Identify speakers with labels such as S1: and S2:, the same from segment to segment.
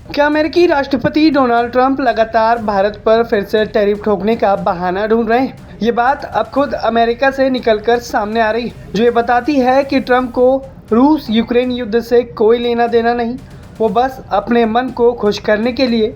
S1: क्या अमेरिकी राष्ट्रपति डोनाल्ड ट्रंप लगातार भारत पर फिर से टैरिफ ठोकने का बहाना ढूंढ रहे हैं? ये बात अब खुद अमेरिका से निकलकर सामने आ रही है, जो ये बताती है कि ट्रंप को रूस यूक्रेन युद्ध से कोई लेना देना नहीं। वो बस अपने मन को खुश करने के लिए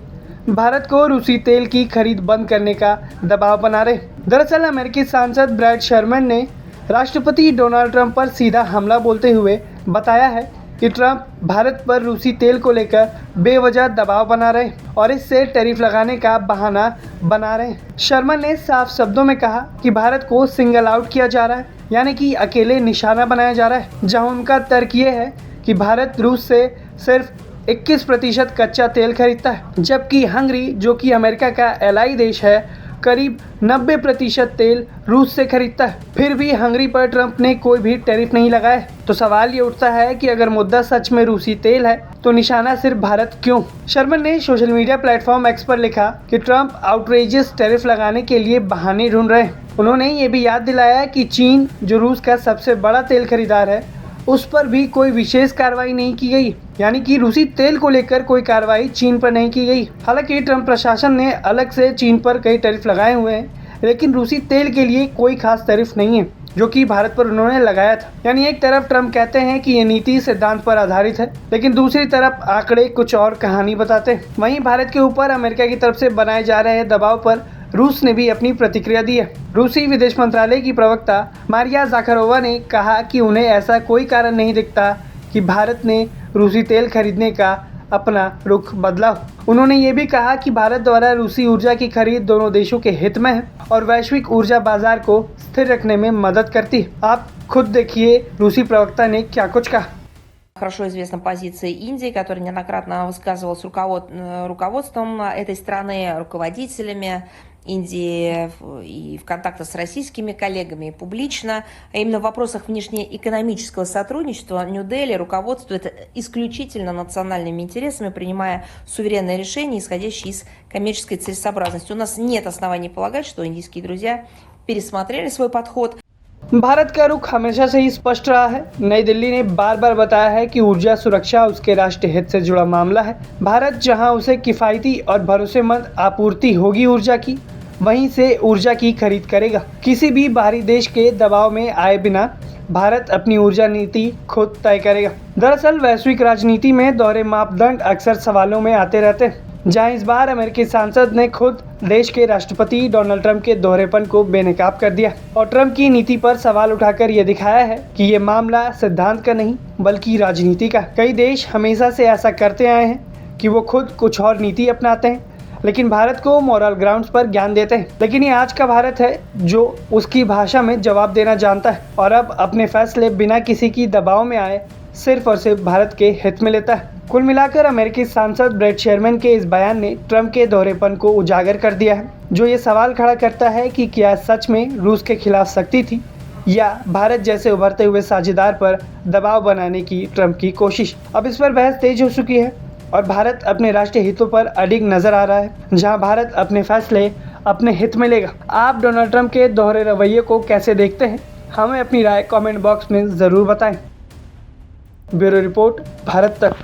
S1: भारत को रूसी तेल की खरीद बंद करने का दबाव बना रहे। दरअसल अमेरिकी सांसद ब्रैड शर्मन ने राष्ट्रपति डोनाल्ड ट्रंप पर सीधा हमला बोलते हुए बताया है कि ट्रंप भारत पर रूसी तेल को लेकर बेवजह दबाव बना रहे और इससे टैरिफ लगाने का बहाना बना रहे हैं। शर्मन ने साफ शब्दों में कहा कि भारत को सिंगल आउट किया जा रहा है, यानी कि अकेले निशाना बनाया जा रहा है, जहां उनका तर्क ये है कि भारत रूस से सिर्फ 21% कच्चा तेल खरीदता है, जबकि हंगरी, जो कि अमेरिका का एलाई देश है, करीब 90% तेल रूस से खरीदता है। फिर भी हंगरी पर ट्रंप ने कोई भी टैरिफ नहीं लगाया। तो सवाल ये उठता है कि अगर मुद्दा सच में रूसी तेल है तो निशाना सिर्फ भारत क्यों? शर्मन ने सोशल मीडिया प्लेटफॉर्म एक्स पर लिखा कि ट्रंप आउटरेजियस टैरिफ लगाने के लिए बहाने ढूंढ रहे हैं। उन्होंने ये भी याद दिलाया कि चीन, जो रूस का सबसे बड़ा तेल खरीदार है, उस पर भी कोई विशेष कार्रवाई नहीं की गई, यानी कि रूसी तेल को लेकर कोई कार्रवाई चीन पर नहीं की गई। हालांकि ट्रंप प्रशासन ने अलग से चीन पर कई टैरिफ लगाए हुए हैं, लेकिन रूसी तेल के लिए कोई खास टैरिफ नहीं है जो कि भारत पर उन्होंने लगाया था। यानी एक तरफ ट्रंप कहते हैं कि ये नीति सिद्धांत पर आधारित है, लेकिन दूसरी तरफ आंकड़े कुछ और कहानी बताते हैं। वहीं भारत के ऊपर अमेरिका की तरफ से बनाए जा रहे दबाव पर रूस ने भी अपनी प्रतिक्रिया दी है। रूसी विदेश मंत्रालय की प्रवक्ता मारिया ज़ाखारोवा ने कहा कि उन्हें ऐसा कोई कारण नहीं दिखता कि भारत ने रूसी तेल खरीदने का अपना रुख बदला। उन्होंने ये भी कहा कि भारत द्वारा रूसी ऊर्जा की खरीद दोनों देशों के हित में है और वैश्विक ऊर्जा बाजार को स्थिर रखने में मदद करती है। आप खुद देखिए रूसी प्रवक्ता ने क्या कुछ कहा।
S2: Хорошо известна позиция Индии, которая неоднократно высказывалась руководством этой страны, руководителями Индии и в контактах с российскими коллегами публично. А именно в вопросах внешнеэкономического сотрудничества Нью-Дели руководствует исключительно национальными интересами, принимая суверенные решения, исходящие из коммерческой целесообразности. У нас нет оснований полагать, что индийские друзья пересмотрели свой подход.
S1: भारत का रुख हमेशा से ही स्पष्ट रहा है। नई दिल्ली ने बार बार बताया है कि ऊर्जा सुरक्षा उसके राष्ट्रीय हित से जुड़ा मामला है। भारत जहां उसे किफ़ायती और भरोसेमंद आपूर्ति होगी ऊर्जा की, वहीं से ऊर्जा की खरीद करेगा। किसी भी बाहरी देश के दबाव में आए बिना भारत अपनी ऊर्जा नीति खुद तय करेगा। दरअसल वैश्विक राजनीति में दोहरे मापदंड अक्सर सवालों में आते रहते हैं, जहां इस बार अमेरिकी सांसद ने खुद देश के राष्ट्रपति डोनाल्ड ट्रंप के दोहरेपन को बेनकाब कर दिया और ट्रंप की नीति पर सवाल उठाकर ये दिखाया है कि ये मामला सिद्धांत का नहीं बल्कि राजनीति का। कई देश हमेशा से ऐसा करते आए हैं कि वो खुद कुछ और नीति अपनाते हैं, लेकिन भारत को मॉरल ग्राउंड्स पर ज्ञान देते हैं। लेकिन ये आज का भारत है जो उसकी भाषा में जवाब देना जानता है और अब अपने फैसले बिना किसी की दबाव में आए सिर्फ और सिर्फ भारत के हित में लेता है। कुल मिलाकर अमेरिकी सांसद ब्रैड शर्मन के इस बयान ने ट्रंप के दोहरेपन को उजागर कर दिया है, जो ये सवाल खड़ा करता है कि क्या सच में रूस के खिलाफ सख्ती थी या भारत जैसे उभरते हुए साझेदार पर दबाव बनाने की ट्रंप की कोशिश। अब इस पर बहस तेज हो चुकी है और भारत अपने राष्ट्रीय हितों पर अडिग नजर आ रहा है, जहां भारत अपने फैसले अपने हित में लेगा। आप डोनाल्ड ट्रंप के दोहरे रवैये को कैसे देखते हैं? हमें अपनी राय कमेंट बॉक्स में ज़रूर बताएं। ब्यूरो रिपोर्ट, भारत तक।